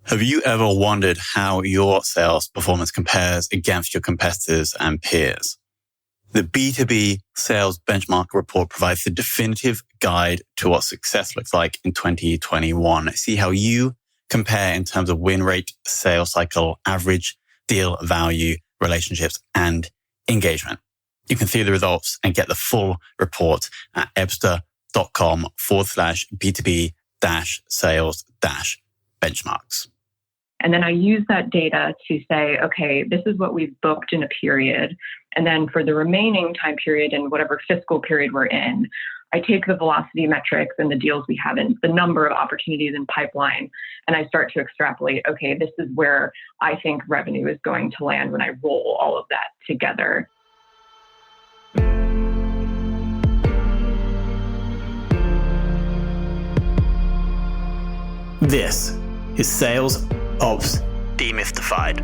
Have you ever wondered how your sales performance compares against your competitors and peers? The B2B Sales Benchmark Report provides the definitive guide to what success looks like in 2021. See how you compare in terms of win rate, sales cycle, average deal value, relationships, and engagement. You can see the results and get the full report at ebsta.com/B2B-sales-benchmarks. And then I use that data to say, okay, this is what we've booked in a period. And then for the remaining time period in whatever fiscal period we're in, I take the velocity metrics and the deals we have in the number of opportunities in pipeline, and I start to extrapolate, okay, this is where I think revenue is going to land when I roll all of that together. This is Sales Ops Demystified,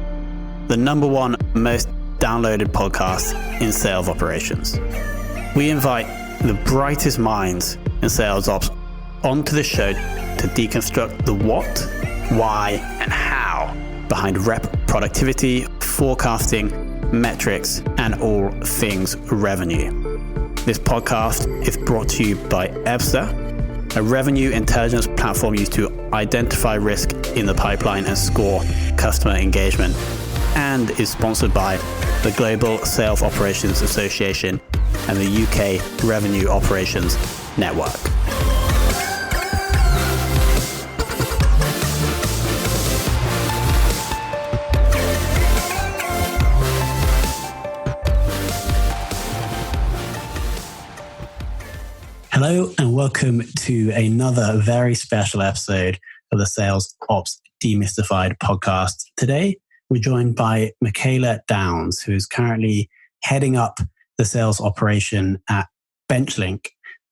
the number one most downloaded podcast in sales operations. We invite the brightest minds in sales ops onto the show to deconstruct the what, why, and how behind rep productivity, forecasting, metrics, and all things revenue. This podcast is brought to you by ebsta, a revenue intelligence platform used to identify risk in the pipeline and score customer engagement, and is sponsored by the Global Sales Operations Association and the UK Revenue Operations Network. Hello and welcome to another very special episode of the Sales Ops Demystified podcast. Today, we're joined by Michaela Downs, who is currently heading up the sales operation at Benchling,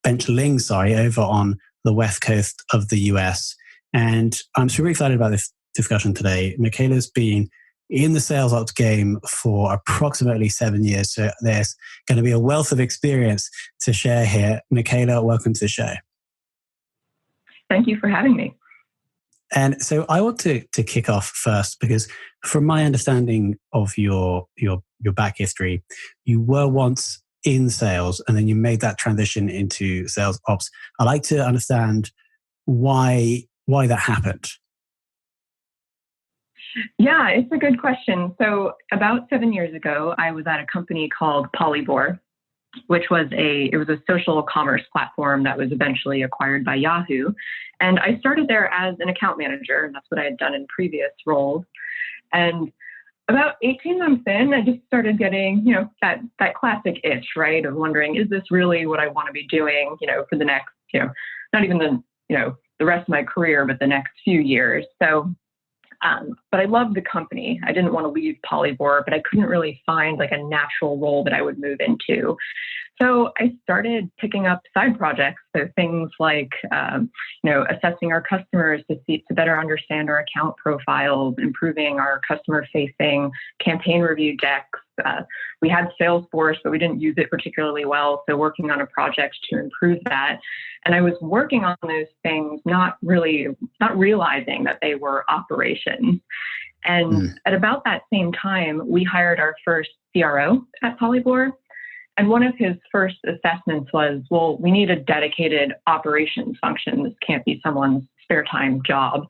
over on the west coast of the US. And I'm super excited about this discussion today. Michaela's been in the sales ops game for approximately 7 years, so there's going to be a wealth of experience to share here. Michaela, welcome to the show. Thank you for having me. And so I want to kick off first because from my understanding of your back history, you were once in sales and then you made that transition into sales ops. I'd like to understand why that happened. Yeah, it's a good question. So about 7 years ago, I was at a company called Polybore, which was a social commerce platform that was eventually acquired by Yahoo. And I started there as an account manager, and that's what I had done in previous roles. And about 18 months in, I just started getting, that classic itch, right, of wondering, is this really what I want to be doing, for the next, not even the rest of my career, but the next few years. So, but I loved the company. I didn't want to leave Polybore, but I couldn't really find like a natural role that I would move into. So I started picking up side projects. So things like, assessing our customers to better understand our account profiles, improving our customer-facing campaign review decks. We had Salesforce, but we didn't use it particularly well. So working on a project to improve that. And I was working on those things, not realizing that they were operations. And at about that same time, we hired our first CRO at Polybore. And one of his first assessments was, well, we need a dedicated operations function. This can't be someone's spare time job.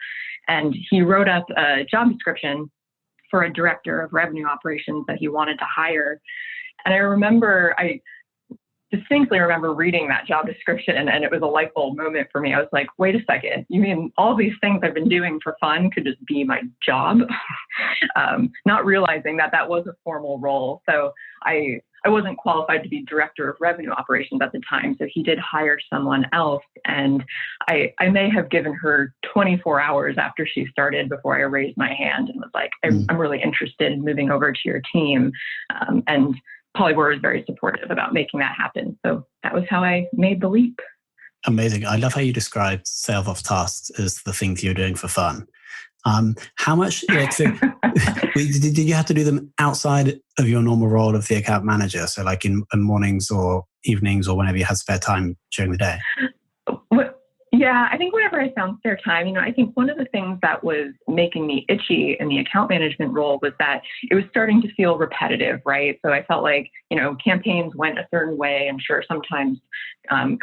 And he wrote up a job description for a director of revenue operations that he wanted to hire. And I distinctly remember reading that job description, and it was a light bulb moment for me. I was like, wait a second, you mean all these things I've been doing for fun could just be my job? Not realizing that was a formal role. So I wasn't qualified to be director of revenue operations at the time. So he did hire someone else. And I may have given her 24 hours after she started before I raised my hand and was like, I'm really interested in moving over to your team. And Polybore was very supportive about making that happen. So that was how I made the leap. Amazing. I love how you described sales ops tasks as the things you're doing for fun. How much did you have to do them outside of your normal role of the account manager? So like in mornings or evenings or whenever you had spare time during the day? Yeah, I think whenever I found spare time, I think one of the things that was making me itchy in the account management role was that it was starting to feel repetitive, right? So I felt like, campaigns went a certain way. I'm sure sometimes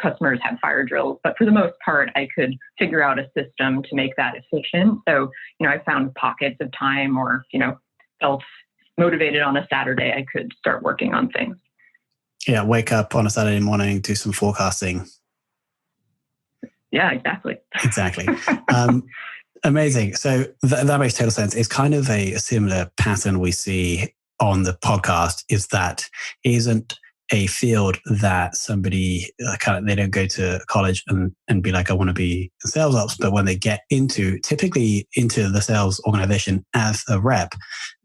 customers had fire drills, but for the most part, I could figure out a system to make that efficient. So, I found pockets of time or, felt motivated on a Saturday, I could start working on things. Yeah, wake up on a Saturday morning, do some forecasting. Yeah, exactly. Exactly. Amazing. So that makes total sense. It's kind of a similar pattern we see on the podcast, is that it isn't a field that somebody they don't go to college and be like, I want to be in sales ops. But when they get typically into the sales organization as a rep,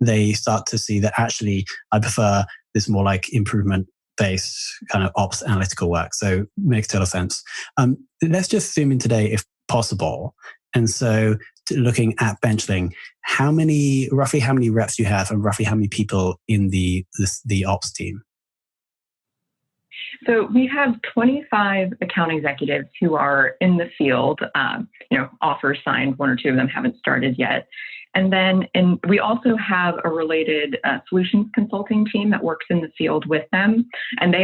they start to see that actually I prefer this more like improvement based kind of ops analytical work. So it makes total sense. Let's just zoom in today if possible. And so looking at Benchling, roughly how many reps do you have and roughly how many people in the ops team? So we have 25 account executives who are in the field, offers signed, one or two of them haven't started yet. And then we also have a related solutions consulting team that works in the field with them. And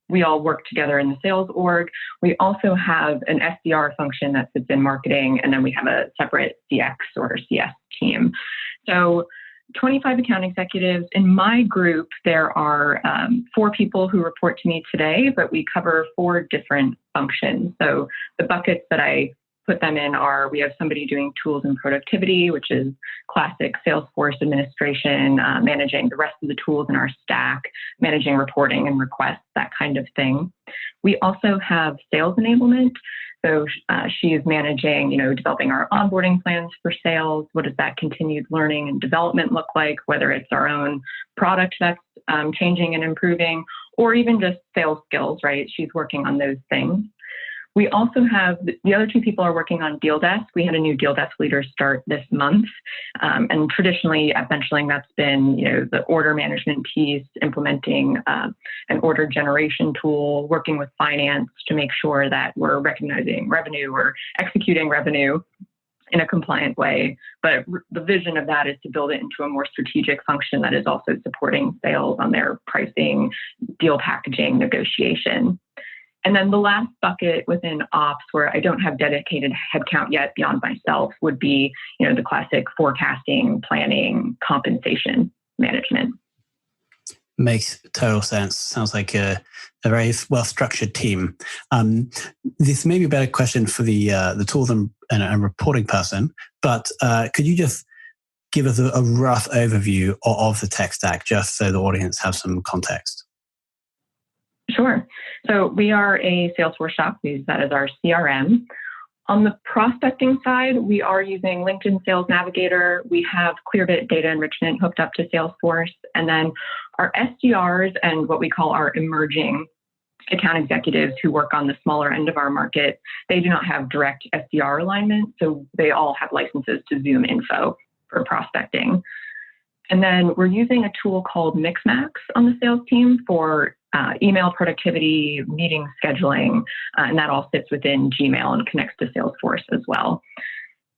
we all work together in the sales org. We also have an SDR function that sits in marketing. And then we have a separate CX or CS team. So 25 account executives. In my group, there are 4 people who report to me today, but we cover 4 different functions. So the buckets that I put them in are, we have somebody doing tools and productivity, which is classic Salesforce administration, managing the rest of the tools in our stack, managing reporting and requests, that kind of thing. We also have sales enablement. So she is managing, developing our onboarding plans for sales. What does that continued learning and development look like, whether it's our own product that's changing and improving, or even just sales skills, right? She's working on those things. We also have the other 2 people are working on deal desk. We had a new deal desk leader start this month. And traditionally at Benchling, that's been, the order management piece, implementing an order generation tool, working with finance to make sure that we're recognizing revenue or executing revenue in a compliant way. But the vision of that is to build it into a more strategic function that is also supporting sales on their pricing, deal packaging, negotiation. And then the last bucket within ops, where I don't have dedicated headcount yet beyond myself, would be, the classic forecasting, planning, compensation management. Makes total sense. Sounds like a very well-structured team. This may be a better question for the tools and reporting person, but could you just give us a rough overview of the tech stack, just so the audience have some context? Sure. So we are a Salesforce shop. We use that as our CRM. On the prospecting side, we are using LinkedIn Sales Navigator. We have Clearbit data enrichment hooked up to Salesforce. And then our SDRs and what we call our emerging account executives who work on the smaller end of our market, they do not have direct SDR alignment. So they all have licenses to Zoom Info for prospecting. And then we're using a tool called Mixmax on the sales team for email productivity, meeting scheduling, and that all sits within Gmail and connects to Salesforce as well.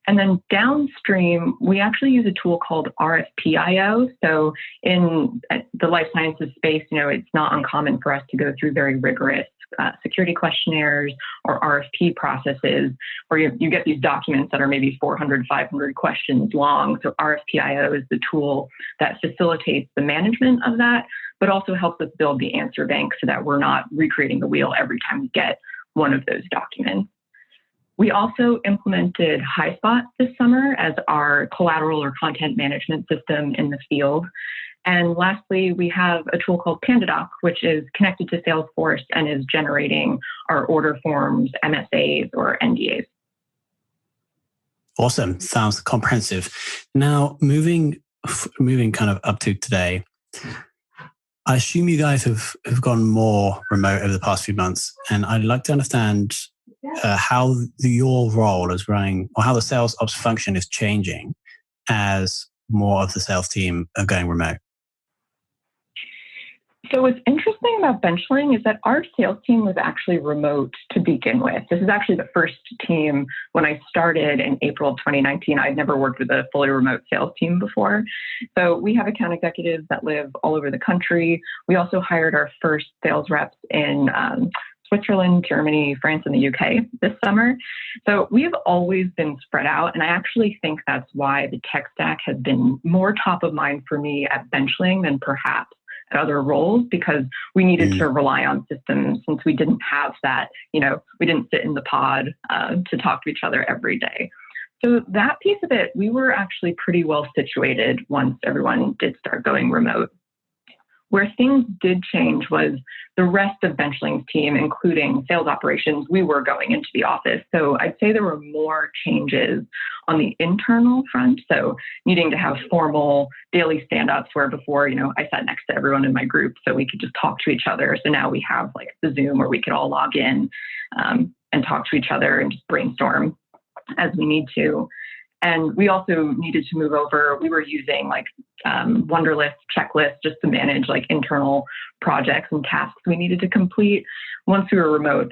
And then downstream, we actually use a tool called RFP.io. So in the life sciences space, it's not uncommon for us to go through very rigorous security questionnaires or RFP processes where you get these documents that are maybe 400, 500 questions long. So RFP.io is the tool that facilitates the management of that, but also helps us build the answer bank so that we're not recreating the wheel every time we get one of those documents. We also implemented HighSpot this summer as our collateral or content management system in the field. And lastly, we have a tool called PandaDoc, which is connected to Salesforce and is generating our order forms, MSAs, or NDAs. Awesome. Sounds comprehensive. Now, moving kind of up to today, I assume you guys have gone more remote over the past few months, and I'd like to understand how your role is running, or how the sales ops function is changing as more of the sales team are going remote. So what's interesting about Benchling is that our sales team was actually remote to begin with. This is actually the first team when I started in April of 2019. I'd never worked with a fully remote sales team before. So we have account executives that live all over the country. We also hired our first sales reps in Switzerland, Germany, France, and the UK this summer. So we've always been spread out. And I actually think that's why the tech stack has been more top of mind for me at Benchling than perhaps at other roles, because we needed to rely on systems since we didn't have that, we didn't sit in the pod to talk to each other every day. So that piece of it, we were actually pretty well situated once everyone did start going remote. Where things did change was the rest of Benchling's team, including sales operations, we were going into the office. So I'd say there were more changes on the internal front. So needing to have formal daily stand-ups where before, I sat next to everyone in my group so we could just talk to each other. So now we have like the Zoom where we could all log in and talk to each other and just brainstorm as we need to. And we also needed to move over. We were using like Wunderlist checklists just to manage like internal projects and tasks we needed to complete. Once we were remote,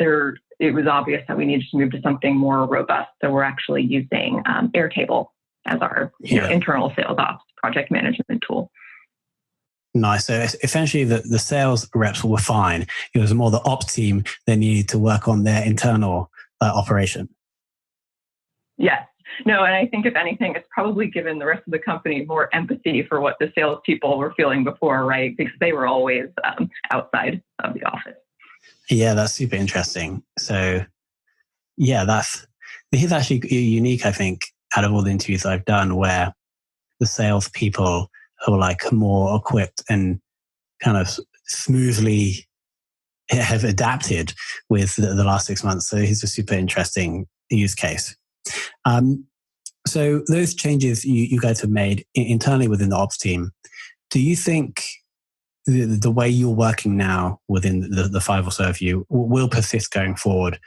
it was obvious that we needed to move to something more robust. So we're actually using Airtable as our internal sales ops project management tool. Nice. So essentially the sales reps were fine. It was more the ops team that needed to work on their internal operation. Yes. No, and I think if anything, it's probably given the rest of the company more empathy for what the salespeople were feeling before, right? Because they were always outside of the office. Yeah, that's super interesting. So, yeah, this is actually unique, I think, out of all the interviews I've done, where the salespeople are like more equipped and kind of smoothly have adapted with the last 6 months. So it's a super interesting use case. So those changes you guys have made internally within the ops team, do you think the way you're working now within the five or so of you will persist going forward,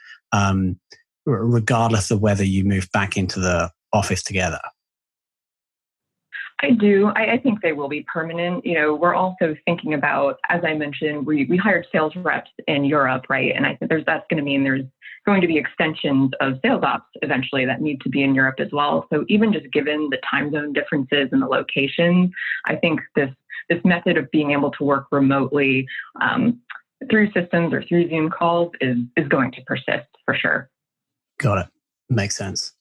regardless of whether you move back into the office together? I do. I think they will be permanent. We're also thinking about, as I mentioned, we hired sales reps in Europe, right? And I think that's going to mean there's going to be extensions of sales ops eventually that need to be in Europe as well. So even just given the time zone differences and the locations, I think this method of being able to work remotely through systems or through Zoom calls is going to persist for sure. Got it. Makes sense.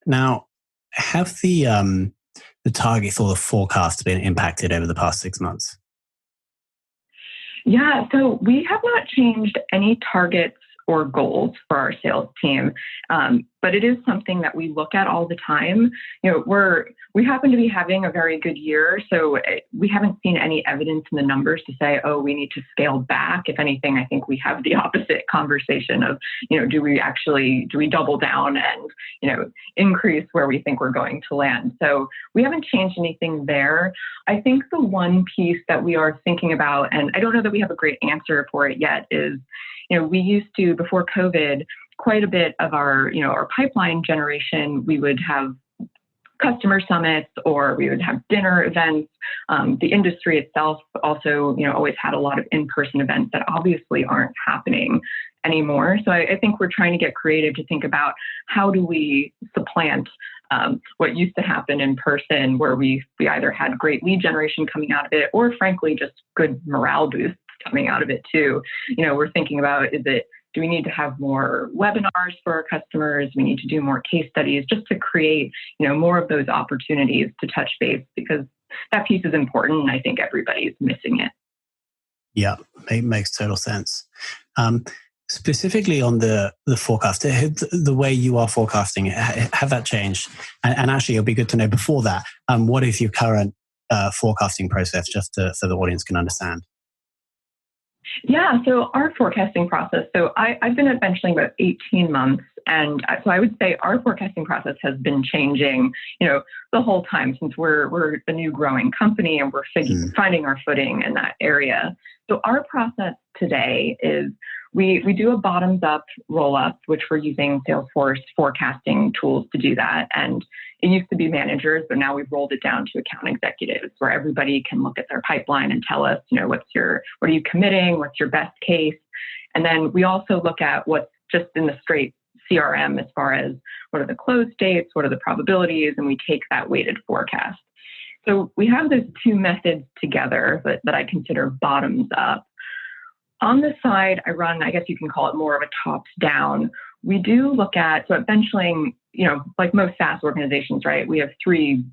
Now, have the targets or the forecast been impacted over the past 6 months? Yeah, so we have not changed any targets or goals for our sales team. But it is something that we look at all the time. We happen to be having a very good year, so we haven't seen any evidence in the numbers to say, oh, we need to scale back. If anything, I think we have the opposite conversation of, do we double down and, increase where we think we're going to land? So we haven't changed anything there. I think the one piece that we are thinking about, and I don't know that we have a great answer for it yet, is, we used to, before COVID, quite a bit of our pipeline generation, we would have customer summits or we would have dinner events. The industry itself also, always had a lot of in-person events that obviously aren't happening anymore. So I think we're trying to get creative to think about how do we supplant what used to happen in person, where we either had great lead generation coming out of it, or frankly, just good morale boosts coming out of it too. We're thinking about, do we need to have more webinars for our customers? We need to do more case studies just to create, more of those opportunities to touch base, because that piece is important and I think everybody's missing it. Yeah, it makes total sense. Specifically on the forecast, the way you are forecasting it, have that changed? And actually, it'll be good to know before that, what is your current forecasting process, just so the audience can understand? Yeah, so our forecasting process, so I've been at Benchling about 18 months, And so I would say our forecasting process has been changing, the whole time since we're a new growing company and we're finding our footing in that area. So our process today is we do a bottoms up roll up, which we're using Salesforce forecasting tools to do that. And it used to be managers, but now we've rolled it down to account executives where everybody can look at their pipeline and tell us, what are you committing? What's your best case? And then we also look at what's just in the straight CRM as far as what are the close dates, what are the probabilities, and we take that weighted forecast. So we have those two methods together that I consider bottoms up. On the side, I run, I guess you can call it more of a tops down. We do look at, so at Benchling, like most SaaS organizations, right, we have three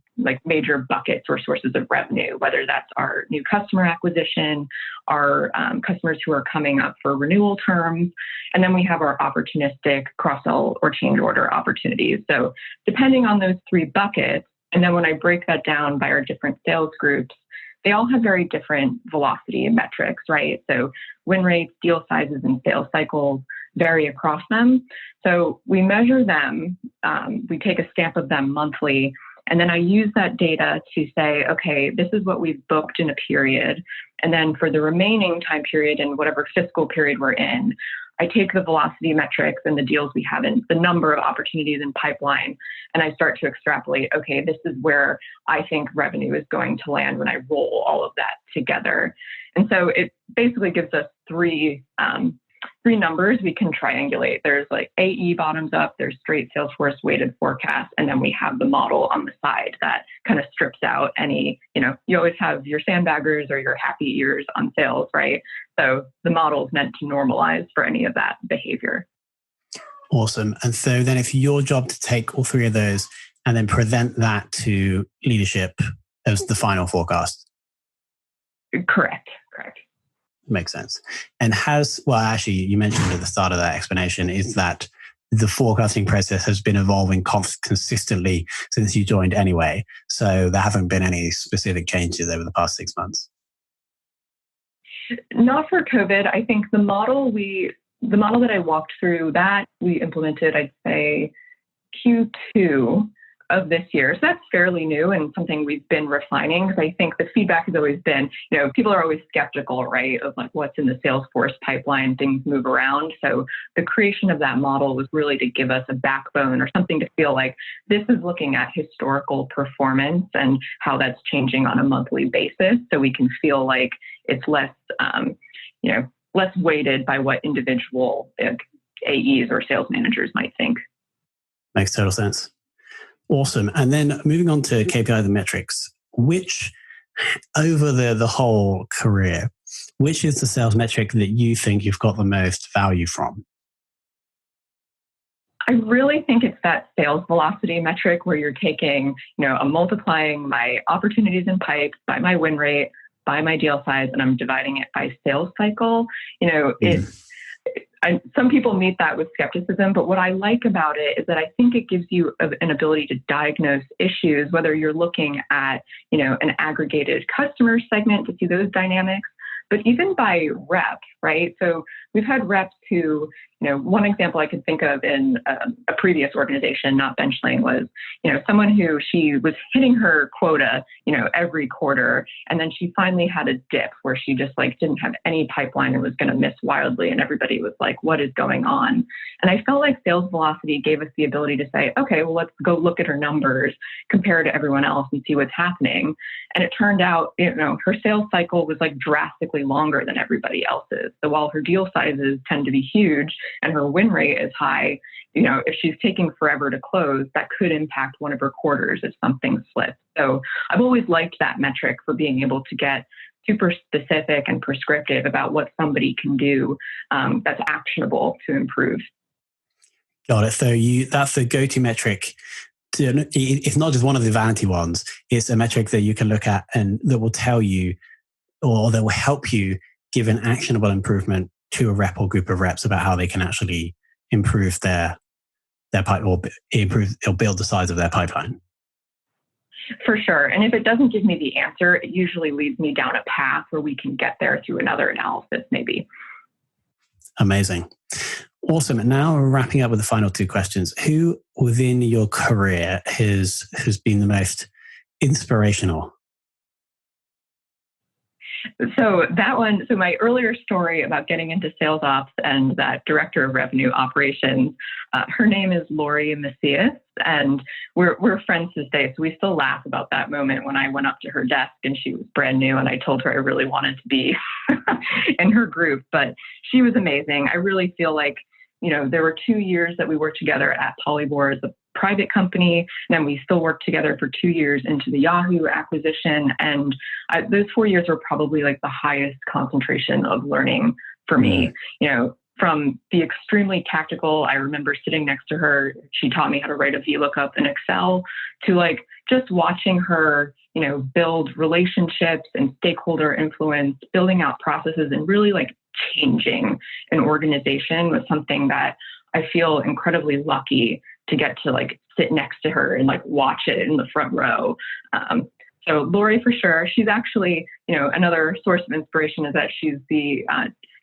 major buckets or sources of revenue, whether that's our new customer acquisition, our customers who are coming up for renewal terms, and then we have our opportunistic cross-sell or change order opportunities. So depending on those three buckets, and then when I break that down by our different sales groups, they all have very different velocity metrics, right? So win rates, deal sizes, and sales cycles vary across them. So we measure them, we take a stamp of them monthly, and then I use that data to say, okay, this is what we've booked in a period. And then for the remaining time period in whatever fiscal period we're in, I take the velocity metrics and the deals we have in the number of opportunities in pipeline, and I start to extrapolate, okay, this is where I think revenue is going to land when I roll all of that together. And so it basically gives us three numbers we can triangulate. There's AE bottoms up, there's straight Salesforce weighted forecast, and then we have the model on the side that kind of strips out any, you always have your sandbaggers or your happy ears on sales, right? So the model is meant to normalize for any of that behavior. Awesome. And so then it's your job to take all three of those and then present that to leadership as the final forecast. Correct. Makes sense. And actually, you mentioned at the start of that explanation is that the forecasting process has been evolving consistently since you joined anyway. So there haven't been any specific changes over the past 6 months. Not for COVID. I think the model that I walked through that we implemented, I'd say Q2 of this year. So that's fairly new and something we've been refining because I think the feedback has always been, people are always skeptical, right, of what's in the Salesforce pipeline, things move around. So the creation of that model was really to give us a backbone or something to feel like this is looking at historical performance and how that's changing on a monthly basis. So we can feel like it's less, less weighted by what individual AEs or sales managers might think. Makes total sense. Awesome. And then moving on to KPI, the metrics, which over the whole career, which is the sales metric that you think you've got the most value from? I really think it's that sales velocity metric where you're taking, I'm multiplying my opportunities in pipe by my win rate, by my deal size, and I'm dividing it by sales cycle. Some people meet that with skepticism, but what I like about it is that I think it gives you an ability to diagnose issues, whether you're looking at, an aggregated customer segment to see those dynamics, but even by rep, right? So we've had reps who, one example I could think of in a previous organization, not Benchling, was, someone who she was hitting her quota, every quarter. And then she finally had a dip where she just didn't have any pipeline and was going to miss wildly. And everybody was like, what is going on? And I felt like sales velocity gave us the ability to say, okay, well, let's go look at her numbers, compare to everyone else and see what's happening. And it turned out, her sales cycle was drastically longer than everybody else's. So while her deal sizes tend to be huge and her win rate is high, if she's taking forever to close, that could impact one of her quarters if something slips. So I've always liked that metric for being able to get super specific and prescriptive about what somebody can do that's actionable to improve. Got it. So that's the go-to metric. It's not just one of the vanity ones. It's a metric that you can look at and that will tell you or that will help you give an actionable improvement to a rep or group of reps about how they can actually improve their pipe or build the size of their pipeline. For sure. And if it doesn't give me the answer, it usually leads me down a path where we can get there through another analysis, maybe. Amazing. Awesome. And now we're wrapping up with the final two questions. Who within your career has been the most inspirational? So my earlier story about getting into sales ops and that director of revenue operations, her name is Lori Macias, and we're friends to this day. So we still laugh about that moment when I went up to her desk and she was brand new and I told her I really wanted to be in her group, but she was amazing. I really feel like, there were 2 years that we worked together at Polyvore as a private company, and then we still worked together for 2 years into the Yahoo acquisition. And those 4 years were probably like the highest concentration of learning for me. From the extremely tactical, I remember sitting next to her, she taught me how to write a VLOOKUP in Excel, to like just watching her, build relationships and stakeholder influence, building out processes, and really like changing an organization was something that I feel incredibly lucky to get to like sit next to her and like watch it in the front row. So Lori, for sure. She's actually, another source of inspiration is that she's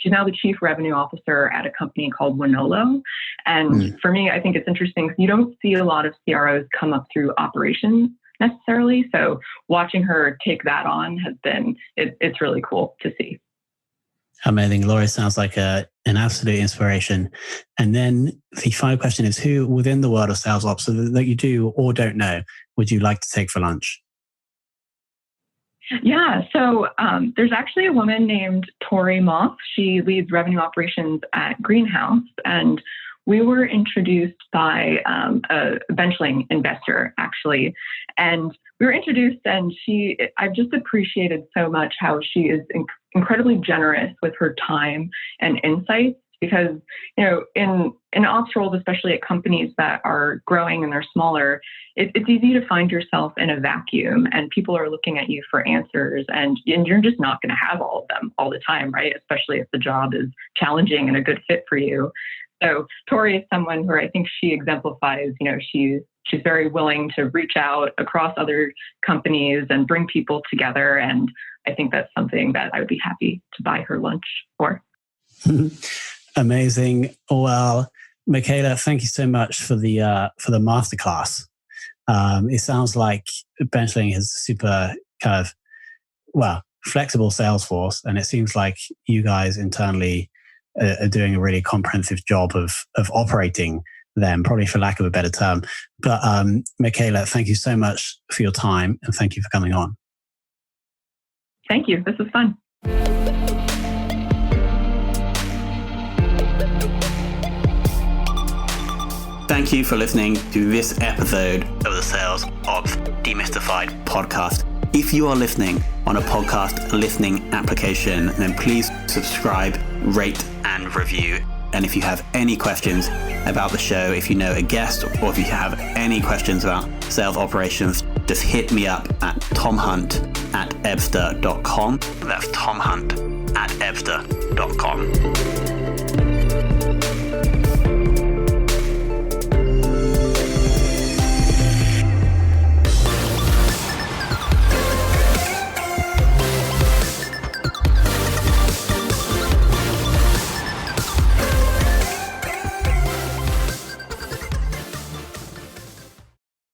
now the chief revenue officer at a company called Winolo. And for me, I think it's interesting because you don't see a lot of CROs come up through operations necessarily. So watching her take that on has been, it's really cool to see. Amazing. Lori sounds like an absolute inspiration. And then the final question is, who within the world of sales ops that you do or don't know would you like to take for lunch? Yeah, so there's actually a woman named Tori Moss. She leads revenue operations at Greenhouse, and we were introduced by a Benchling investor, actually. And we were introduced, and I've just appreciated so much how she is incredibly generous with her time and insights, because, in ops roles, especially at companies that are growing and they're smaller, it's easy to find yourself in a vacuum and people are looking at you for answers, and you're just not going to have all of them all the time, right? Especially if the job is challenging and a good fit for you. So Tori is someone who I think she exemplifies, she's very willing to reach out across other companies and bring people together. And I think that's something that I would be happy to buy her lunch for. Amazing. Well, Michaela, thank you so much for the masterclass. It sounds like Benchling has a super flexible sales force, and it seems like you guys internally are doing a really comprehensive job of operating them, probably for lack of a better term. But Michaela, thank you so much for your time, and thank you for coming on. Thank you. This was fun. Thank you for listening to this episode of the Sales Ops Demystified podcast. If you are listening on a podcast listening application, then please subscribe, rate, and review. And if you have any questions about the show, if you know a guest, or if you have any questions about sales operations, just hit me up at tomhunt@ebster.com. That's tomhunt@ebster.com.